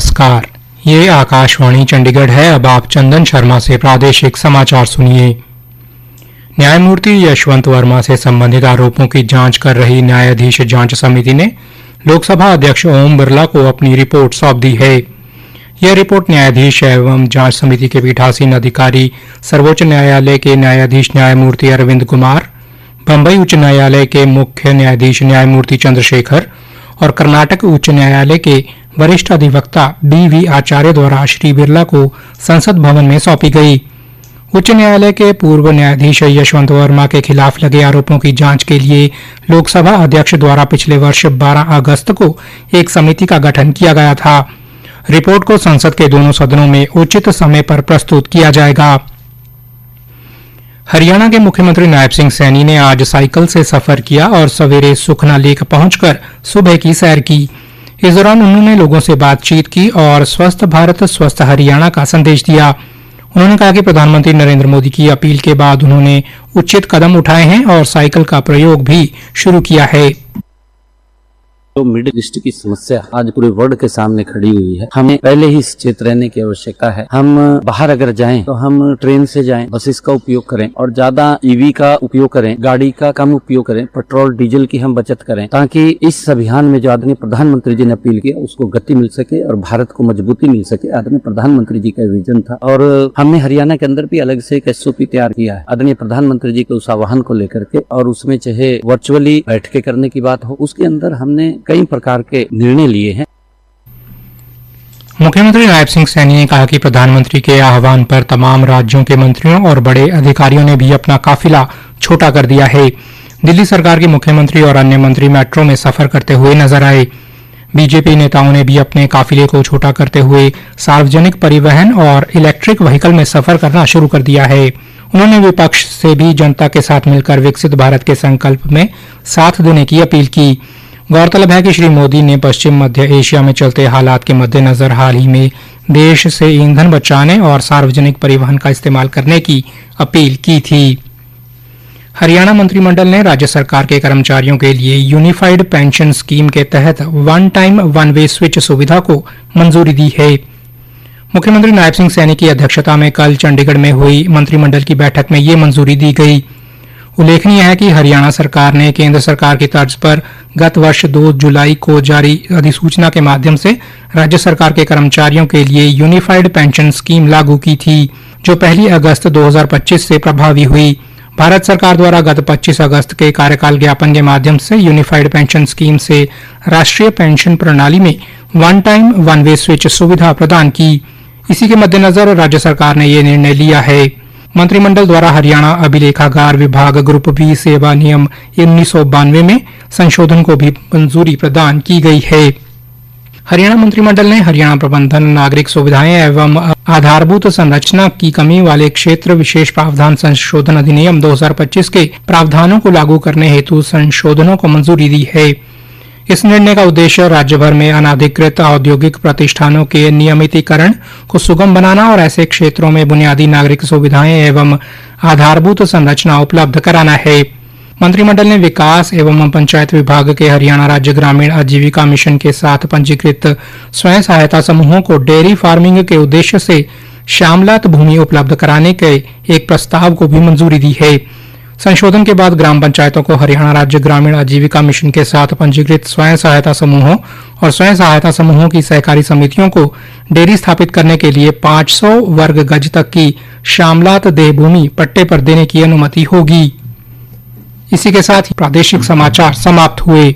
नमस्कार, ये आकाशवाणी चंडीगढ़ है। अब आप चंदन शर्मा से प्रादेशिक समाचार सुनिए। न्यायमूर्ति यशवंत वर्मा से संबंधित आरोपों की जांच कर रही न्यायाधीश जांच समिति ने लोकसभा अध्यक्ष ओम बिरला को अपनी रिपोर्ट सौंप दी है। यह रिपोर्ट न्यायाधीश एवं जांच समिति के पीठासीन अधिकारी सर्वोच्च न्यायालय के न्यायाधीश न्यायमूर्ति अरविंद कुमार, बंबई उच्च न्यायालय के मुख्य न्यायाधीश न्यायमूर्ति चंद्रशेखर और कर्नाटक उच्च न्यायालय के वरिष्ठ अधिवक्ता बी.वी. आचार्य द्वारा श्री बिरला को संसद भवन में सौंपी गई। उच्च न्यायालय के पूर्व न्यायाधीश यशवंत वर्मा के खिलाफ लगे आरोपों की जांच के लिए लोकसभा अध्यक्ष द्वारा पिछले वर्ष 12 अगस्त को एक समिति का गठन किया गया था। रिपोर्ट को संसद के दोनों सदनों में उचित समय पर प्रस्तुत किया जाएगा। हरियाणा के मुख्यमंत्री नायब सिंह सैनी ने आज साइकिल से सफर किया और सवेरे सुखना लेक पहुंचकर सुबह की सैर की। इस दौरान उन्होंने लोगों से बातचीत की और स्वस्थ भारत स्वस्थ हरियाणा का संदेश दिया। उन्होंने कहा कि प्रधानमंत्री नरेंद्र मोदी की अपील के बाद उन्होंने उचित कदम उठाए हैं और साइकिल का प्रयोग भी शुरू किया है। जो मिडिल ईस्ट की समस्या आज पूरे वर्ल्ड के सामने खड़ी हुई है, हमें पहले ही सचेत रहने की आवश्यकता है। हम बाहर अगर जाएं तो हम ट्रेन से जाएं, बसेस का उपयोग करें और ज्यादा ईवी का उपयोग करें, गाड़ी का कम उपयोग करें, पेट्रोल डीजल की हम बचत करें, ताकि इस अभियान में जो आदरणीय प्रधानमंत्री जी ने अपील किया उसको गति मिल सके और भारत को मजबूती मिल सके। आदरणीय प्रधानमंत्री जी का विजन था और हमने हरियाणा के अंदर भी अलग से एक SOP तैयार किया है आदरणीय प्रधानमंत्री जी के उस आह्वान को लेकर के, और उसमें चाहे वर्चुअली बैठकें करने की बात हो, उसके अंदर हमने कई प्रकार के निर्णय लिए हैं। मुख्यमंत्री नायब सिंह सैनी ने कहा कि प्रधानमंत्री के आह्वान पर तमाम राज्यों के मंत्रियों और बड़े अधिकारियों ने भी अपना काफिला छोटा कर दिया है। दिल्ली सरकार के मुख्यमंत्री और अन्य मंत्री मेट्रो में सफर करते हुए नजर आए। बीजेपी नेताओं ने भी अपने काफिले को छोटा करते हुए सार्वजनिक परिवहन और इलेक्ट्रिक व्हीकल में सफर करना शुरू कर दिया है। उन्होंने विपक्ष से भी जनता के साथ मिलकर विकसित भारत के संकल्प में साथ देने की अपील की। गौरतलब है कि श्री मोदी ने पश्चिम मध्य एशिया में चलते हालात के मद्देनजर हाल ही में देश से ईंधन बचाने और सार्वजनिक परिवहन का इस्तेमाल करने की अपील की थी। हरियाणा मंत्रिमंडल ने राज्य सरकार के कर्मचारियों के लिए यूनिफाइड पेंशन स्कीम के तहत one time one way switch सुविधा को मंजूरी दी है। मुख्यमंत्री नायब सिंह सैनी की अध्यक्षता में कल चंडीगढ़ में हुई मंत्रिमंडल की बैठक में ये मंजूरी दी गई। उल्लेखनीय है कि हरियाणा सरकार ने केंद्र सरकार की तर्ज पर गत वर्ष 2 जुलाई को जारी अधिसूचना के माध्यम से राज्य सरकार के कर्मचारियों के लिए यूनिफाइड पेंशन स्कीम लागू की थी, जो 1 अगस्त 2025 से प्रभावी हुई। भारत सरकार द्वारा गत 25 अगस्त के कार्यकाल ज्ञापन के माध्यम से यूनिफाइड पेंशन स्कीम से राष्ट्रीय पेंशन प्रणाली में one time one way switch सुविधा प्रदान की। इसी के मद्देनजर राज्य सरकार ने ये निर्णय लिया है। मंत्रिमंडल द्वारा हरियाणा अभिलेखागार विभाग ग्रुप बी सेवा नियम 1992 में संशोधन को भी मंजूरी प्रदान की गई है। हरियाणा मंत्रिमंडल ने हरियाणा प्रबंधन नागरिक सुविधाएं एवं आधारभूत संरचना की कमी वाले क्षेत्र विशेष प्रावधान संशोधन अधिनियम 2025 के प्रावधानों को लागू करने हेतु संशोधनों को मंजूरी दी है। इस निर्णय का उद्देश्य राज्य भर में अनाधिकृत औद्योगिक प्रतिष्ठानों के नियमितीकरण को सुगम बनाना और ऐसे क्षेत्रों में बुनियादी नागरिक सुविधाएं एवं आधारभूत संरचना उपलब्ध कराना है। मंत्रिमंडल ने विकास एवं पंचायत विभाग के हरियाणा राज्य ग्रामीण आजीविका मिशन के साथ पंजीकृत स्वयं सहायता समूहों को डेयरी फार्मिंग के उद्देश्य से श्यामलात भूमि उपलब्ध कराने के एक प्रस्ताव को भी मंजूरी दी है। संशोधन के बाद ग्राम पंचायतों को हरियाणा राज्य ग्रामीण आजीविका मिशन के साथ पंजीकृत स्वयं सहायता समूहों और स्वयं सहायता समूहों की सहकारी समितियों को डेयरी स्थापित करने के लिए 500 वर्ग गज तक की श्यामलात देह भूमि पट्टे पर देने की अनुमति होगी। इसी के साथ ही प्रादेशिक समाचार समाप्त हुए।